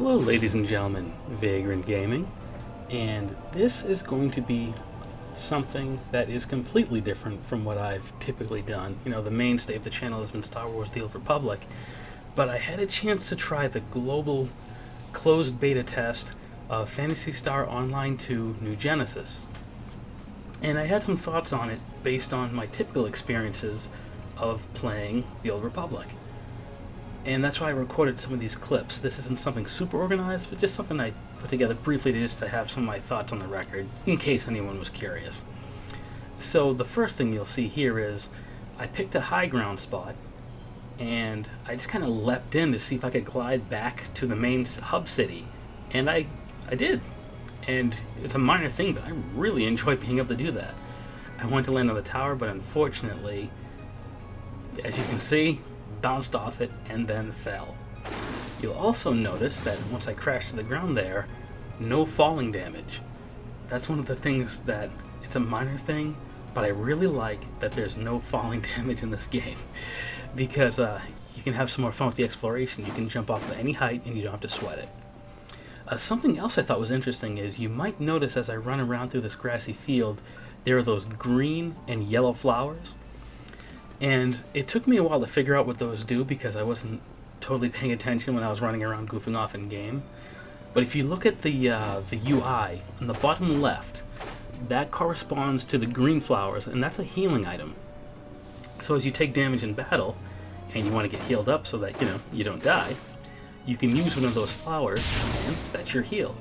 Hello ladies and gentlemen, Vagrant Gaming, and this is going to be something that is completely different from what I've typically done. You know, the mainstay of the channel has been Star Wars The Old Republic, but I had a chance to try the global closed beta test of Phantasy Star Online 2 New Genesis. And I had some thoughts on it based on my typical experiences of playing The Old Republic. And that's why I recorded some of these clips. This isn't something super organized, but just something I put together briefly just to have some of my thoughts on the record, in case anyone was curious. So the first thing you'll see here is I picked a high ground spot, and I just kind of leapt in to see if I could glide back to the main hub city. And I did. And it's a minor thing, but I really enjoy being able to do that. I wanted to land on the tower, but unfortunately, as you can see, bounced off it and then fell. You'll also notice that once I crashed to the ground there, no falling damage. That's one of the things that, it's a minor thing, but I really like that there's no falling damage in this game, because you can have some more fun with the exploration. You can jump off at any height and you don't have to sweat it. Something else I thought was interesting is you might notice as I run around through this grassy field, there are those green and yellow flowers. And it took me a while to figure out what those do because I wasn't totally paying attention when I was running around goofing off in game. But if you look at the UI on the bottom left, that corresponds to the green flowers, and that's a healing item. So as you take damage in battle, and you want to get healed up so that you don't die, you can use one of those flowers, and that's your heal.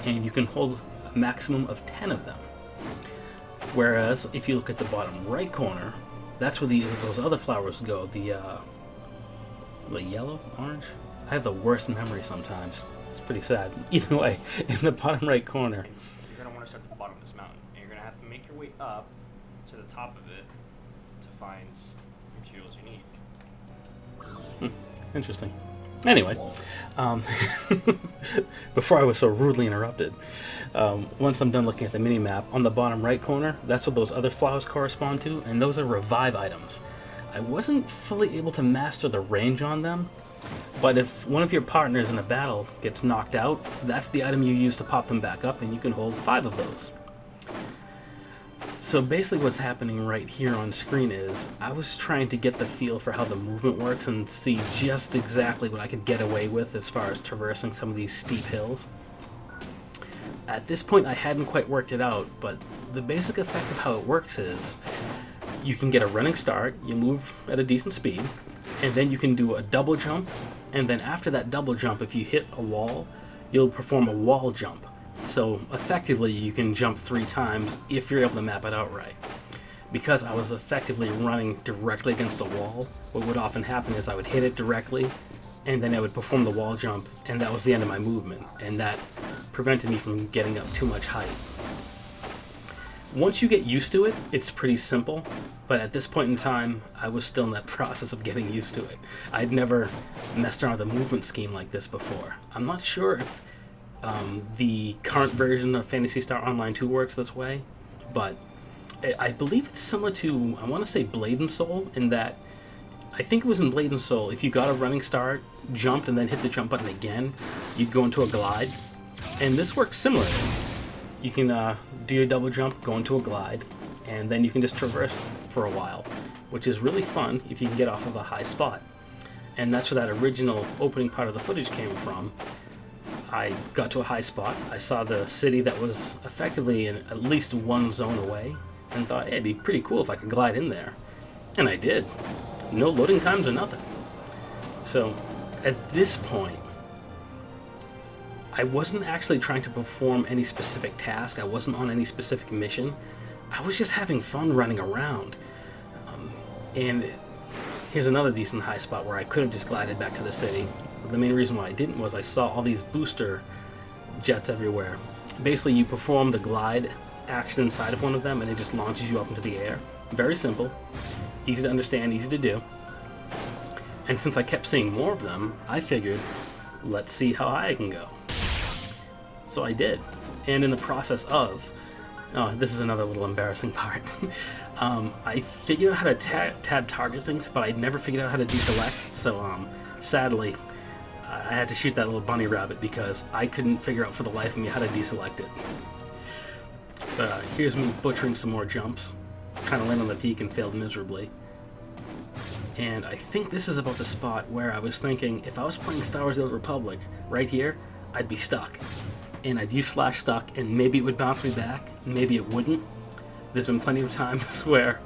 And you can hold a maximum of 10 of them. Whereas if you look at the bottom right corner, that's where those other flowers go. The yellow, orange. I have the worst memory sometimes. It's pretty sad. Either way, in the bottom right corner. You're going to want to start at the bottom of this mountain. And you're going to have to make your way up to the top of it to find materials you need. Interesting. Anyway, before I was so rudely interrupted, once I'm done looking at the mini-map, on the bottom right corner, that's what those other flowers correspond to, and those are revive items. I wasn't fully able to master the range on them, but if one of your partners in a battle gets knocked out, that's the item you use to pop them back up, and you can hold 5 of those. So basically what's happening right here on screen is I was trying to get the feel for how the movement works and see just exactly what I could get away with as far as traversing some of these steep hills. At this point I hadn't quite worked it out, but the basic effect of how it works is you can get a running start, you move at a decent speed, and then you can do a double jump, and then after that double jump, if you hit a wall, you'll perform a wall jump. So effectively you can jump 3 times if you're able to map it out right. Because I was effectively running directly against a wall, what would often happen is I would hit it directly, and then I would perform the wall jump, and that was the end of my movement, and that prevented me from getting up too much height. Once you get used to it, it's pretty simple, but at this point in time, I was still in that process of getting used to it. I'd never messed around with a movement scheme like this before. I'm not sure if the current version of Phantasy Star Online 2 works this way, but I believe it's similar to, I want to say Blade and Soul, in that I think it was in Blade and Soul, if you got a running start, jumped, and then hit the jump button again, you'd go into a glide. And this works similarly. You can do your double jump, go into a glide, and then you can just traverse for a while, which is really fun if you can get off of a high spot. And that's where that original opening part of the footage came from. I got to a high spot, I saw the city that was effectively in at least one zone away, and thought, hey, it'd be pretty cool if I could glide in there. And I did. No loading times or nothing. So, at this point, I wasn't actually trying to perform any specific task, I wasn't on any specific mission, I was just having fun running around. And here's another decent high spot where I could have just glided back to the city. The main reason why I didn't was I saw all these booster jets everywhere. Basically, you perform the glide action inside of one of them and it just launches you up into the air. Very simple, easy to understand, easy to do. And since I kept seeing more of them, I figured, let's see how high I can go. So I did. And in the process of, this is another little embarrassing part, I figured out how to tab target things, but I never figured out how to deselect, so sadly, I had to shoot that little bunny rabbit because I couldn't figure out for the life of me how to deselect it. So here's me butchering some more jumps, trying to land on the peak and failed miserably. And I think this is about the spot where I was thinking, if I was playing Star Wars: The Old Republic, right here, I'd be stuck. And I'd use /stuck, and maybe it would bounce me back, maybe it wouldn't. There's been plenty of times where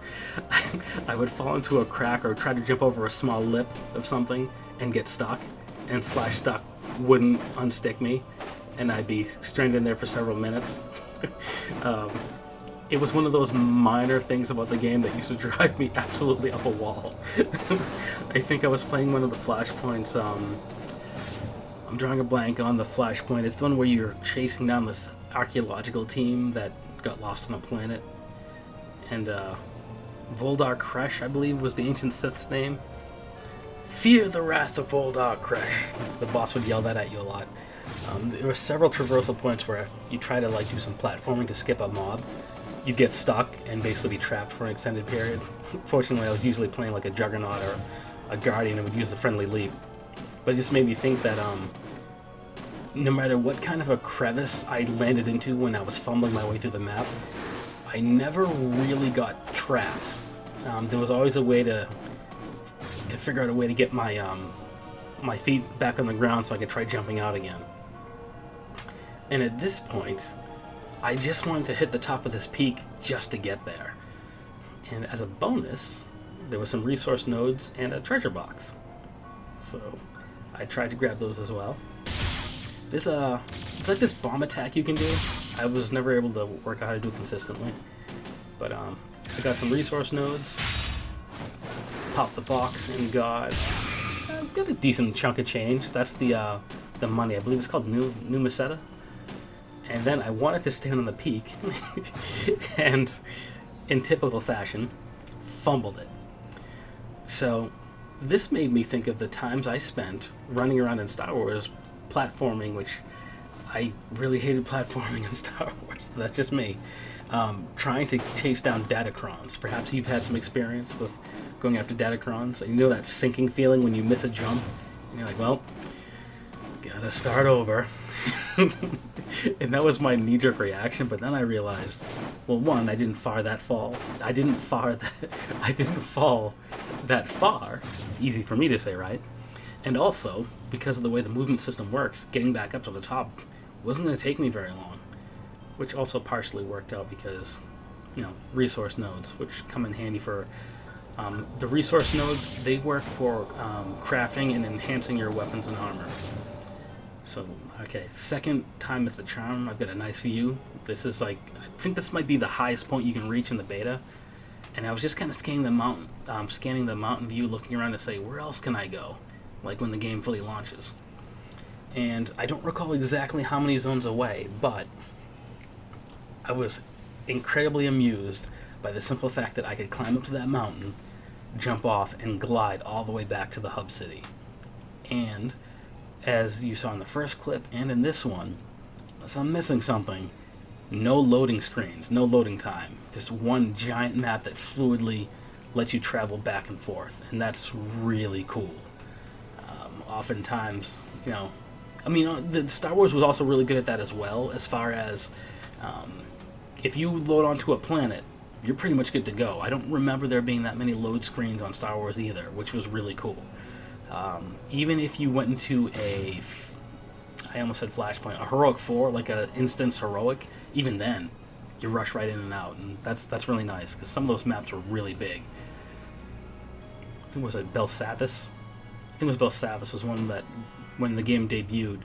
I would fall into a crack or try to jump over a small lip of something and get stuck, and /stuck wouldn't unstick me, and I'd be stranded there for several minutes. It was one of those minor things about the game that used to drive me absolutely up a wall. I think I was playing one of the flashpoints. I'm drawing a blank on the flashpoint. It's the one where you're chasing down this archaeological team that got lost on a planet. And Voldar Kresh, I believe, was the ancient Sith's name. Fear the wrath of Voldar Kresh. The boss would yell that at you a lot. There were several traversal points where if you try to do some platforming to skip a mob, you'd get stuck and basically be trapped for an extended period. Fortunately, I was usually playing like a Juggernaut or a Guardian and would use the friendly leap. But it just made me think that no matter what kind of a crevice I landed into when I was fumbling my way through the map, I never really got trapped. There was always a way to figure out a way to get my my feet back on the ground so I could try jumping out again. And at this point, I just wanted to hit the top of this peak just to get there. And as a bonus, there were some resource nodes and a treasure box. So I tried to grab those as well. There's like this bomb attack you can do. I was never able to work out how to do it consistently. But I got some resource nodes, popped the box, and got a decent chunk of change. That's the money. I believe it's called New Meseta. And then I wanted to stand on the peak, and in typical fashion, fumbled it. So this made me think of the times I spent running around in Star Wars platforming, which I really hated platforming in Star Wars. That's just me. Trying to chase down Datacrons. Perhaps you've had some experience with going after Datacrons. You know that sinking feeling when you miss a jump? And you're like, well, gotta start over. And that was my knee-jerk reaction, but then I realized, well, one, I didn't fall that far. Easy for me to say, right? And also, because of the way the movement system works, getting back up to the top wasn't going to take me very long, which also partially worked out because, resource nodes, which come in handy for the resource nodes. They work for crafting and enhancing your weapons and armor. So, okay, second time is the charm. I've got a nice view. This is I think this might be the highest point you can reach in the beta. And I was just kind of scanning the mountain view, looking around to say, where else can I go? Like when the game fully launches. And I don't recall exactly how many zones away, but I was incredibly amused by the simple fact that I could climb up to that mountain, jump off, and glide all the way back to the hub city. And as you saw in the first clip and in this one, unless I'm missing something, no loading screens, no loading time. Just one giant map that fluidly lets you travel back and forth, and that's really cool. Oftentimes, the Star Wars was also really good at that as well, as far as if you load onto a planet, you're pretty much good to go. I don't remember there being that many load screens on Star Wars either, which was really cool. Even if you went into I almost said Flashpoint, a Heroic 4, like an instance Heroic, even then, you rush right in and out, and that's really nice, because some of those maps were really big. I think it was Belsavis. Belsavis was one that, when the game debuted,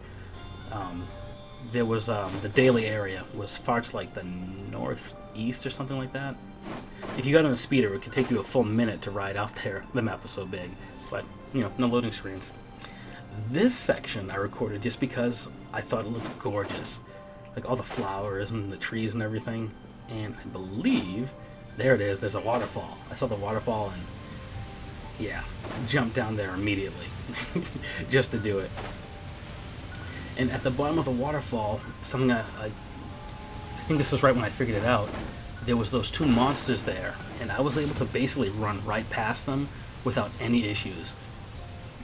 there was the daily area was far to the northeast or something like that. If you got on a speeder, it could take you a full minute to ride out there. The map was so big, but no loading screens. This section I recorded just because I thought it looked gorgeous, like all the flowers and the trees and everything. And I believe there it is. There's a waterfall. I saw the waterfall and jumped down there immediately just to do it. And at the bottom of the waterfall, something I think this was right when I figured it out. There was those two monsters there, and I was able to basically run right past them without any issues.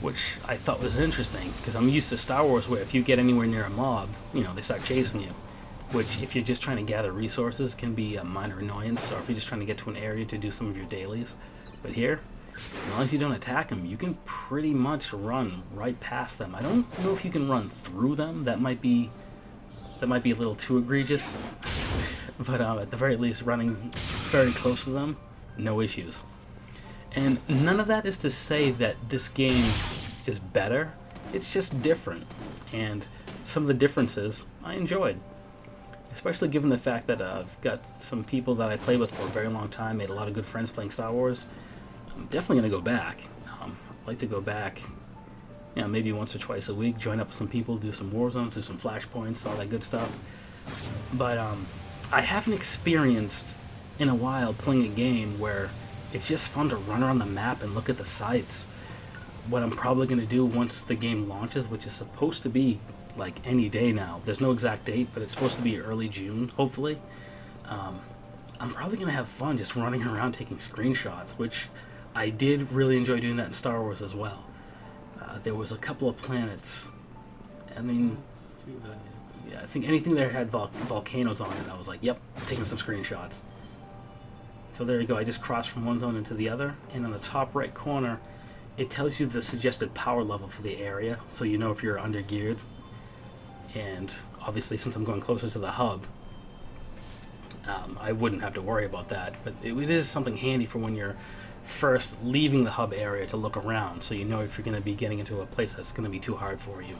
which I thought was interesting, because I'm used to Star Wars where if you get anywhere near a mob, you know, they start chasing you, which if you're just trying to gather resources can be a minor annoyance, or if you're just trying to get to an area to do some of your dailies. But here, as long as you don't attack them, you can pretty much run right past them. I don't know if you can run through them. That might be a little too egregious. But at the very least, running very close to them, no issues. And none of that is to say that this game is better. It's just different. And some of the differences I enjoyed. Especially given the fact that I've got some people that I played with for a very long time, made a lot of good friends playing Star Wars. I'm definitely going to go back. I'd like to go back, you know, maybe once or twice a week, join up with some people, do some war zones, do some flashpoints, all that good stuff. But I haven't experienced in a while playing a game where it's just fun to run around the map and look at the sights. What I'm probably going to do once the game launches, which is supposed to be like any day now. There's no exact date, but it's supposed to be early June, hopefully. I'm probably going to have fun just running around taking screenshots, which I did really enjoy doing that in Star Wars as well. There was a couple of planets. I mean, yeah, I think anything that had volcanoes on it, I was like, yep, taking some screenshots. So there you go, I just crossed from one zone into the other, and on the top right corner, it tells you the suggested power level for the area, so you know if you're under-geared. And obviously, since I'm going closer to the hub, I wouldn't have to worry about that. But it is something handy for when you're first leaving the hub area to look around, so you know if you're going to be getting into a place that's going to be too hard for you.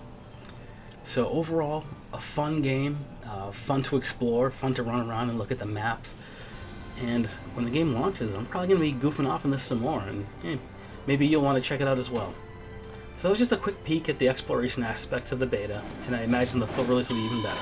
So overall, a fun game, fun to explore, fun to run around and look at the maps. And when the game launches, I'm probably going to be goofing off in this some more, and maybe you'll want to check it out as well. So that was just a quick peek at the exploration aspects of the beta, and I imagine the full release will be even better.